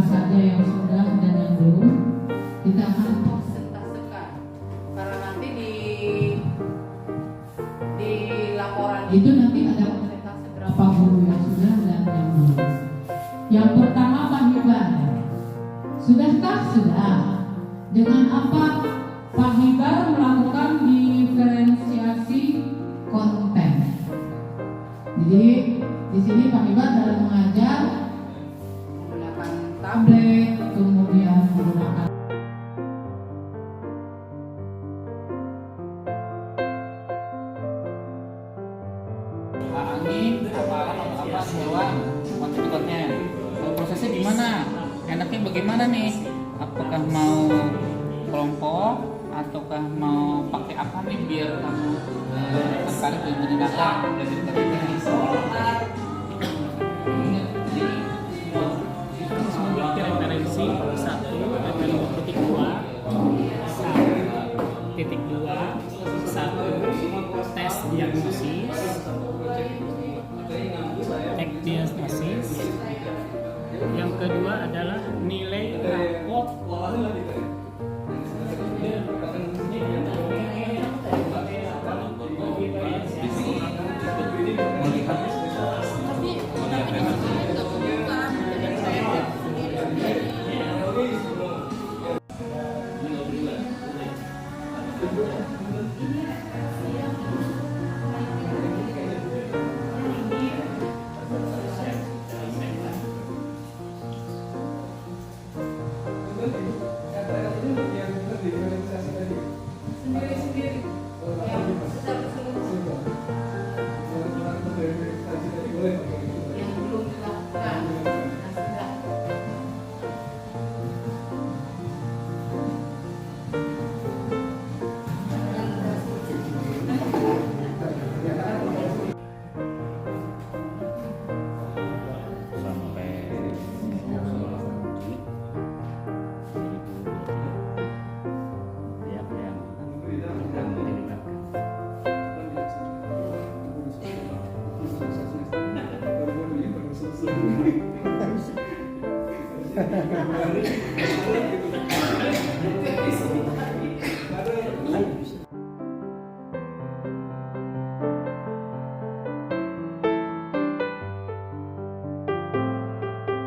saja yang sudah dan yang belum. Kita akan persentasekan karena nanti di laporan itu nanti ada persentase berapa guru yang sudah dan yang belum. Yang pertama Pak Hibar, sudahkah? Sudah. Dengan apa Pak Hibar melakukan diferensiasi konten? Jadi di sini Pak Hibar dalam mengajar menggunakan tablet, kemudian menggunakan angin, apa hewan, konten. Prosesnya gimana? Enaknya bagaimana nih? Apakah mau kelompok ataukah mau pakai apa nih biar kamu tertarik dan menyenangkan dari tadinya? Referensi 1.2 tes diagnosis, diagnosis. Yang kedua adalah nilai raport.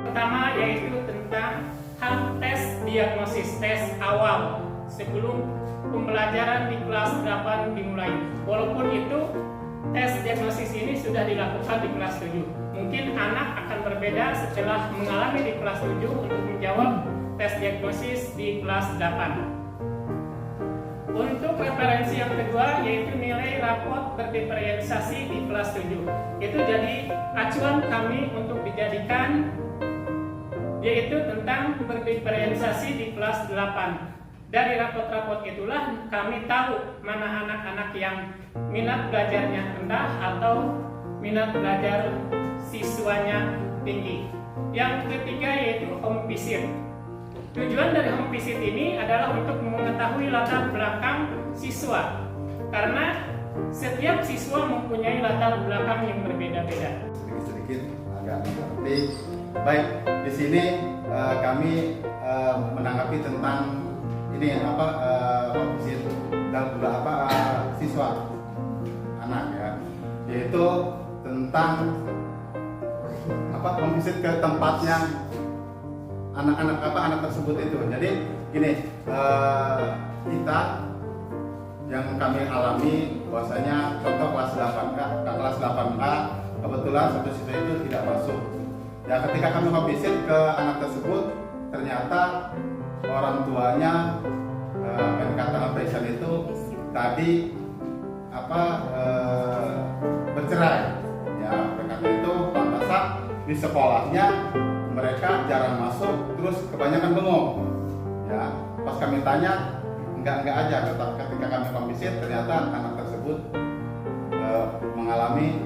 Pertama yaitu tentang hal tes diagnosis, tes awal sebelum pembelajaran di kelas 8 dimulai. Walaupun itu tes diagnosis ini sudah dilakukan di kelas 7. Mungkin anak akan berbeda setelah mengalami di kelas 7 untuk menjawab tes diagnosis di kelas 8. Untuk referensi yang kedua yaitu nilai raport berdiferensiasi di kelas 7. Itu jadi acuan kami untuk dijadikan, yaitu tentang berdiferensiasi di kelas 8. Dari raport-raport itulah kami tahu mana anak-anak yang minat belajarnya rendah atau minat belajar siswanya tinggi. Yang ketiga yaitu home visit. Tujuan dari home visit ini adalah untuk mengetahui latar belakang siswa, karena setiap siswa mempunyai latar belakang yang berbeda-beda. Sedikit agak mengerti. Baik, di sini kami menanggapi tentang ini home visit dalam beberapa siswa anak ya, yaitu tentang home visit ke tempatnya anak tersebut itu. Jadi gini, kita yang kami alami bahwasanya contoh kelas 8K kebetulan satu siswa itu tidak masuk. Ya, ketika kami home visit ke anak tersebut, ternyata orang tuanya pendekatan operation itu tadi bercerai. Ya, pendekatan itu pantasan di sekolahnya mereka jarang masuk, terus kebanyakan bengong. Ya, pas kami tanya, enggak aja. Ketika kami home visit, ternyata anak tersebut mengalami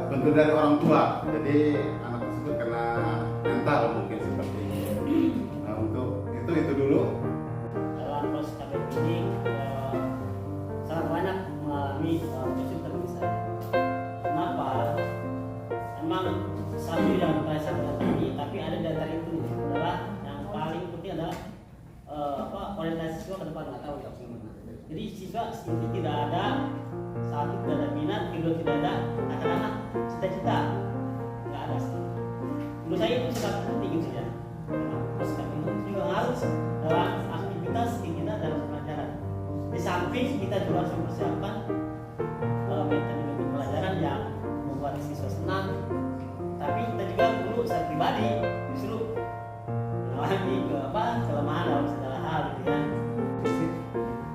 bentuk dari orang tua. Jadi anak tersebut kena mental mungkin seperti ini. Nah, untuk itu dulu. Dalam proses KBP ini sangat banyak mengalami kesulitan. Kenapa? Emang satu yang saya ke depan nggak tahu ya gimana. Jadi siswa itu tidak ada, satu tidak ada minat, kedua tidak ada katakanlah cita-cita, nggak ada sih. Menurut saya itu sangat penting gitu ya. Terus kami itu juga harus dalam aktivitas kita dalam pelajaran. Di samping kita juga harus mempersiapkan metode pelajaran yang membuat siswa senang, tapi kita juga perlu secara pribadi justru mengalami kelemahan dalam segala hal gitu ya.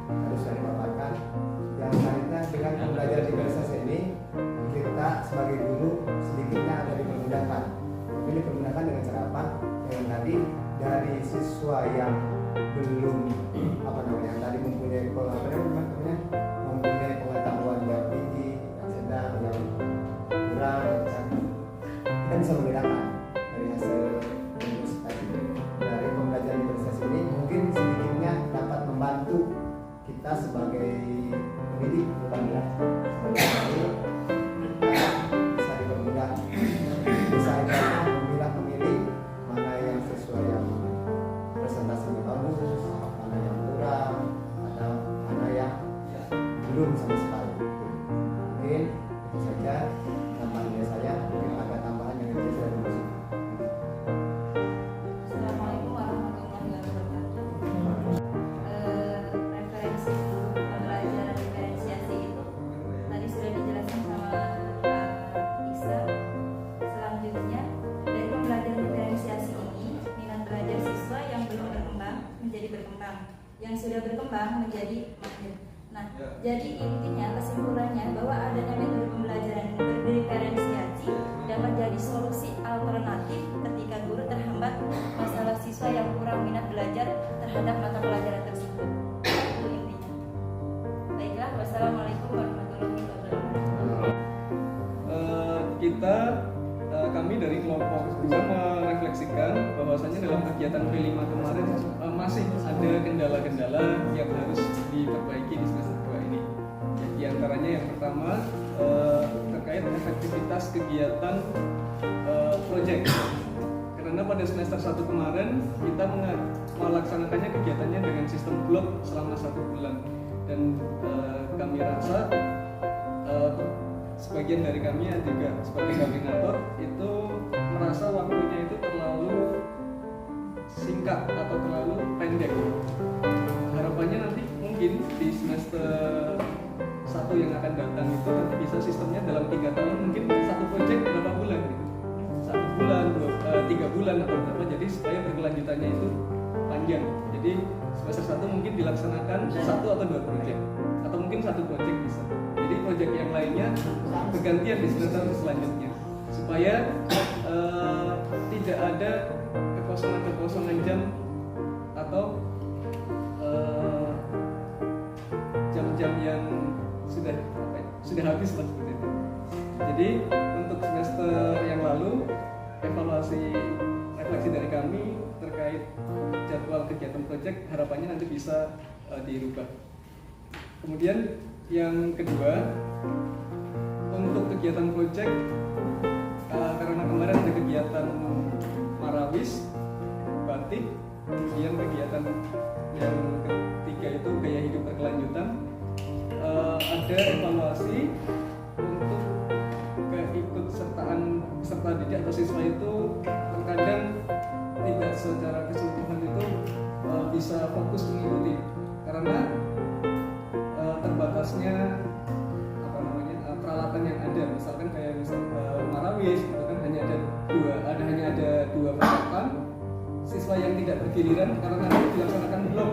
Harus saya paparkan yang lainnya dengan pembelajaran di organisasi ini kita sebagai guru sedikitnya ada dipermudahkan. Tapi dipermudahkan dengan cara apa? Dengan tadi dari siswa yang belum yang tadi mempunyai mempunyai pengetahuan yang tinggi, yang sedang, yang kurang, kita bisa membedakan dari hasil dari pembelajaran organisasi ini mungkin sedikitnya dapat membantu kita sebagai pendidik bisa dipermudah, bisa memilih mana yang sesuai yang presentasinya bagus, mana yang kurang, atau mana yang belum sama sekali. Mungkin itu saja tambahan dari saya. Mungkin ada tambahan yang bisa saya berusaha. Assalamualaikum warahmatullahi wabarakatuh. Referensi pembelajaran diferensiasi itu tadi sudah dijelaskan sama Isa. Selanjutnya dari pembelajaran diferensiasi ini minat belajar siswa yang belum berkembang menjadi berkembang, yang sudah berkembang menjadi mahir. Nah, jadi intinya kesimpulannya bahwa adanya metode pembelajaran berdiferensiasi dapat jadi solusi alternatif ketika guru terhambat masalah siswa yang kurang minat belajar terhadap mata pelajaran tersebut. Itu intinya. Baiklah, wassalamualaikum warahmatullahi wabarakatuh. Kami dari kelompok bisa merefleksikan bahwasanya dalam kegiatan P5 kemarin masih ada kendala-kendala yang harus diperbaiki di semester 2 ini. Di antaranya yang pertama terkait efektivitas kegiatan proyek. Karena pada semester 1 kemarin kita melaksanakannya kegiatannya dengan sistem blok selama 1 bulan, dan kami rasa sebagian dari kami yang juga sebagai koordinator itu merasa waktunya itu terlalu singkat atau terlalu pendek. Harapannya nanti mungkin di semester 1 yang akan datang itu nanti bisa sistemnya dalam 3 tahun, mungkin satu proyek berapa bulan gitu. 1 bulan, 3 bulan atau berapa, jadi supaya berkelanjutannya itu panjang. Jadi semester 1 mungkin dilaksanakan 1 atau 2 proyek, atau mungkin 1 proyek bisa. Jadi proyek yang lainnya bergantian di semester selanjutnya, supaya tidak ada kekosongan jam atau jam-jam yang sudah habis lah seperti itu. Jadi untuk semester yang lalu refleksi dari kami terkait jadwal kegiatan proyek harapannya nanti bisa dirubah. Kemudian yang kedua, untuk kegiatan proyek karena kemarin ada kegiatan marawis, batik, kemudian kegiatan yang ketiga itu gaya hidup berkelanjutan, ada evaluasi untuk keikutsertaan peserta didik atau siswa itu terkadang tidak secara keseluruhan itu bisa fokus mengikuti karena terbatasnya peralatan yang ada, misalkan kayak marawis itu kan hanya ada dua peserta, siswa yang tidak bergiliran karena nanti dilaksanakan blok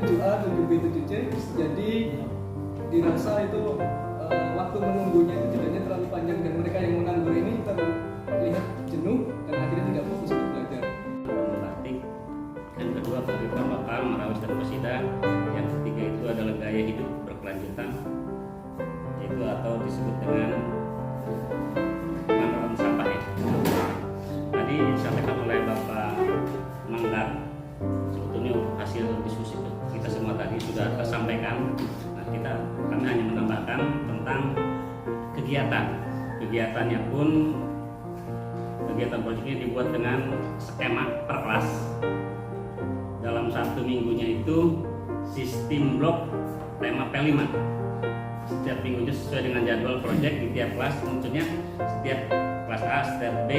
7A, 7B, 7C, jadi dirasa itu waktu menunggunya itu jedanya terlalu panjang dan mereka yang menganggur ini terlihat jenuh dan akhirnya tidak fokus untuk belajar. Praktik, yang kedua pendidikan lokal, marawis dan qasidah, yang ketiga itu adalah gaya hidup berkelanjutan, yaitu atau disebut dengan manfaat sampah ya. Tadi disampaikan oleh Bapak Manggar, sebetulnya hasil diskusi kita semua tadi sudah tersampaikan. Nah, kami hanya menambahkan tentang kegiatannya pun kegiatan proyeknya dibuat dengan skema per kelas. Dalam 1 minggunya itu sistem blok tema P5. Setiap minggunya sesuai dengan jadwal proyek di tiap kelas, munculnya setiap kelas A, setiap B,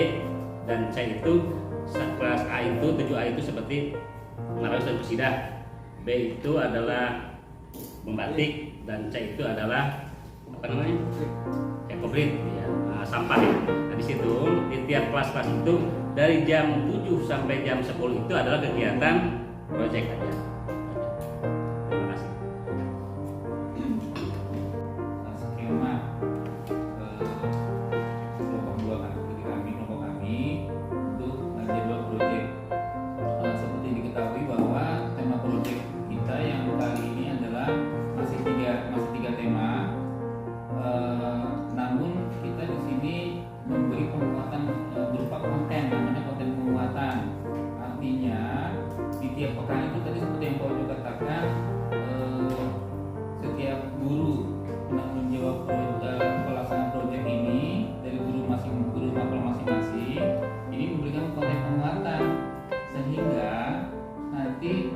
dan C itu kelas A itu 7A itu seperti Marawis dan Pesidah, B itu adalah membatik, dan C itu adalah apa namanya? Ekobrit, ya, sampah. Nah, di situ di tiap kelas-kelas itu dari jam 7 sampai jam 10 itu adalah kegiatan proyek aja. Terima kasih. Skema kelompok dua kelompok kami untuk jadwal proyek. Seperti diketahui bahwa tema proyek kita yang kali ini adalah masih tiga tema. Namun kita di sini memberi penguatan berupa konten, namanya konten penguatan. Artinya di tiap pekan itu tadi seperti yang Pak Ojo katakan, setiap guru menanggung jawab pelaksanaan proyek ini dari guru mapel masing-masing ini memberikan konten penguatan sehingga nanti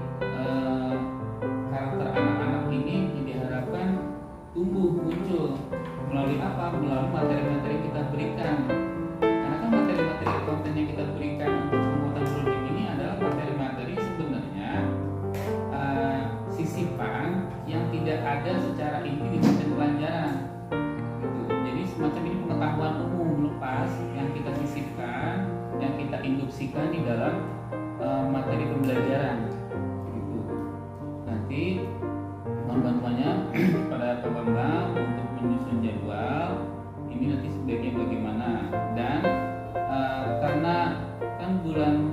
karakter anak-anak ini diharapkan tumbuh muncul melalui apa? Melalui materi-materi yang kita berikan. Karena kan materi-materi konten yang kita berikan untuk penguatan proyek ini adalah materi-materi sebenarnya sisipan yang tidak ada secara inti di konten pelajaran. Gitu. Jadi semacam ini pengetahuan umum lepas yang kita sisipkan, yang kita induksikan di dalam materi pembelajaran. Gitu. Nanti bantuannya pada Pak Bambang untuk menyusun jadwal ini nanti sebaiknya bagaimana, dan karena kan bulan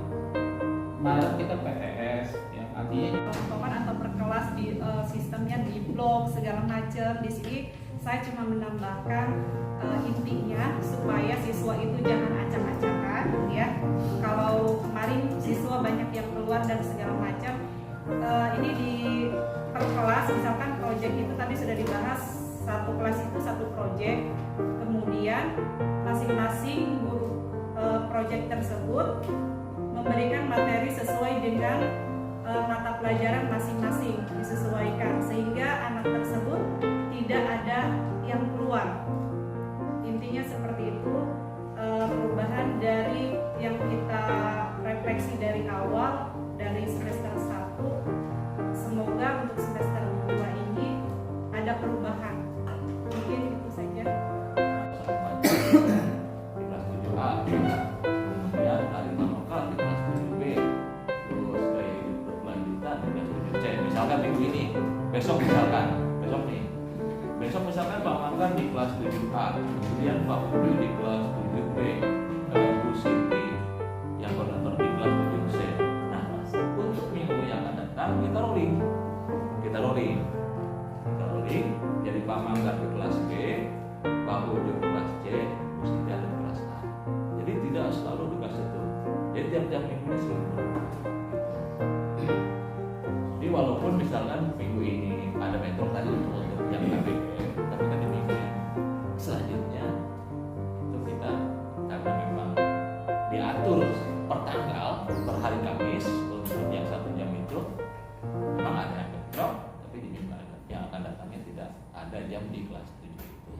Maret kita PTS ya, artinya kelompok atau per kelas di sistemnya di blok segala macam. Di sini saya cuma menambahkan intinya supaya siswa itu jangan acak-acakan ya. Kalau kemarin siswa banyak yang keluar dan segala macam, ini di per kelas misalkan proyek itu tadi sudah dibahas, satu kelas itu satu proyek, kemudian masing-masing guru proyek tersebut memberikan materi sesuai dengan mata pelajaran masing-masing, disesuaikan sehingga anak tersebut tidak ada yang keluar. Intinya seperti itu, perubahan dari yang kita refleksi dari awal dari semester 1, semoga untuk semester 2 ini ada perubahan. Mungkin itu saja. Di kelas 7A, kemudian kearifan lokal di kelas 7B, terus gaya hidup berkelanjutan di kelas 7C. Misalkan minggu ini, besok misalkan Pak Mangkan di kelas 7A, kemudian Pak Budi di kelas 7B, Bu Siti yang koordinator di kelas 7C. Nah, untuk minggu yang akan datang kita rolling. Jadi Pak Mangkan di kelas B, Pak Budi di kelas C, Bu Siti ada di kelas A. Jadi tidak selalu di kelas 1. Jadi tiap-tiap minggu ini selalu berubah. Jadi walaupun misalkan minggu ini ada metode tadi untuk yang KBM, tapi kan di minggu yang selanjutnya itu kita karena memang diatur per tanggal, per hari Kamis untuk yang 1 jam itu memang ada yang bentrok, tapi di minggu yang akan datangnya tidak ada jam di kelas 7 itu.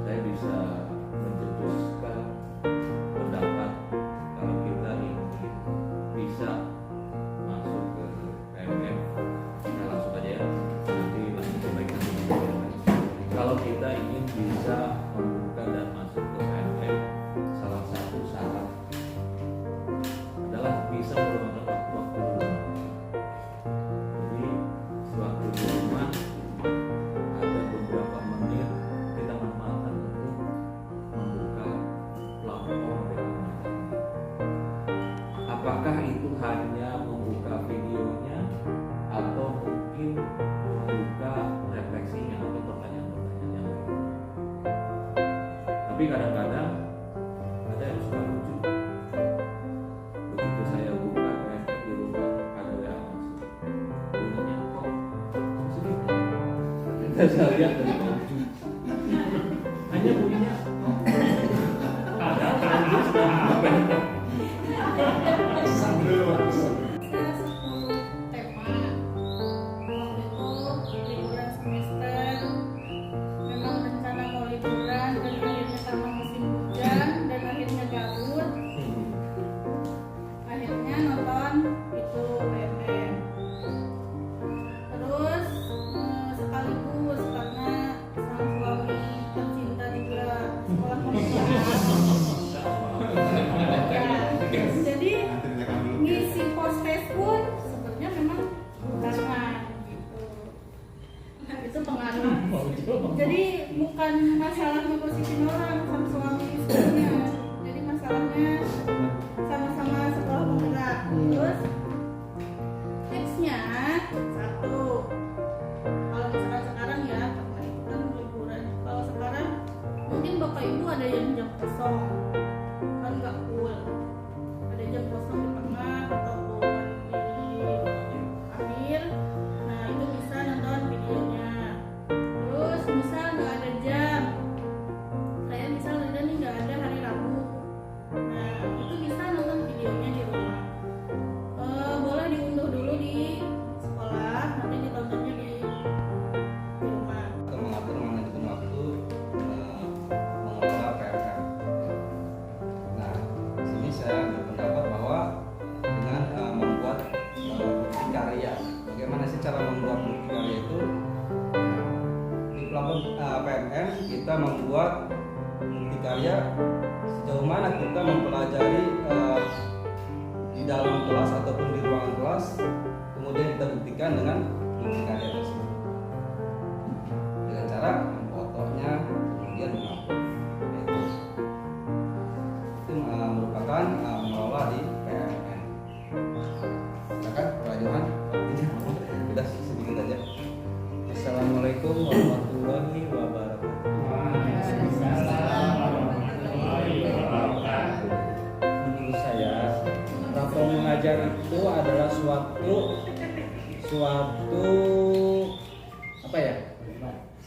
Saya bisa mencetuskan pendapat kalau kita ingin bisa masuk ke PMM, kita langsung aja ya, nanti langsung baik. Kalau kita ingin bisa membuka dan masuk ke PMM, salah satu syarat adalah bisa meluangkan waktu dulu. Jadi sewaktu di rumah ada beberapa menit kita manfaatkan untuk membuka platform dengan materi. Apakah itu hanya membuka videonya atau mungkin membuka refleksinya atau pertanyaan-pertanyaan yang lain. Tapi kadang-kadang ada yang suka lucu. Begitu saya buka refleks di rumah ada WA masuk. Bunyinya kok segitu. Saya lihat dari lucu. Hanya bunyinya ada apa ya? Ada 10 tema Jadi bukan masalah ngepositin orang sama suami istrinya. Jadi masalahnya sama-sama sekolah penggerak. Terus tipsnya satu, kalau misalkan sekarang ya karena itu kan liburan. Kalau sekarang mungkin bapak ibu ada yang jam kosong, kan nggak full. Ada jam kosong di tengah ataupun di akhir. Nah itu bisa nonton videonya. Terus misal nggak ada jam, saya misal ada nih nggak ada hari Rabu. Nah itu bisa nonton videonya di rumah. Boleh diunduh dulu di sekolah, nanti ditontonnya di rumah. Atau mengatur manajemen waktu mengelola PMM. Nah, di sini saya berpendapat bahwa dengan membuat bukti karya, bagaimana sih cara membuat bukti karya itu? Di platform PMM kita membuat bukti karya sejauh mana kita mempelajari di dalam kelas ataupun di ruangan kelas, kemudian kita buktikan dengan bukti karya tersebut dengan cara memfotonya kemudian mengupload. Itu merupakan mengelola di PMM. Silakan Pak Johan, kita sedikit aja. Assalamualaikum warahmatullahi wabarakatuh. Menurut saya, platform mengajar itu adalah suatu apa ya?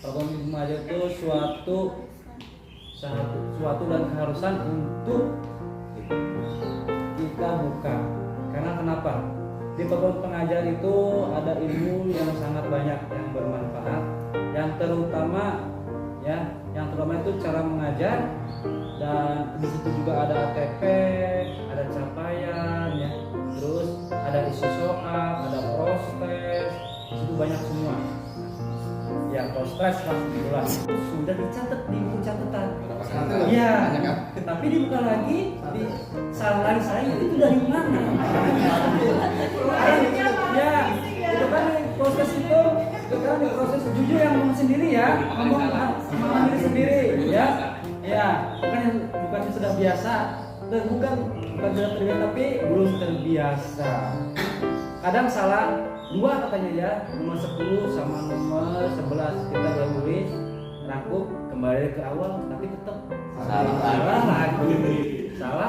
Platform mengajar itu suatu dan keharusan untuk kita buka. Karena kenapa? Di platform pengajar itu ada ilmu yang sangat banyak yang bermanfaat, yang terutama itu cara mengajar, dan di situ juga ada ATP, ada capaian ya, terus ada isi soal, ada proses, di situ banyak semua. Ya proses lah itulah. Sudah dicatat di buku catatan. Iya. Tapi dibuka lagi di salah saya itu dari mana? Ya, itu kan proses itu kan proses jujur yang ngomong sendiri ya, ngomong diri sendiri ya. Ya, bukan sudah biasa, bukan sudah terbiasa tapi belum terbiasa. Kadang salah dua katanya ya, nomor 10 sama nomor 11 kita udah tulis rangkup kembali ke awal tapi tetap salah lagi. Salah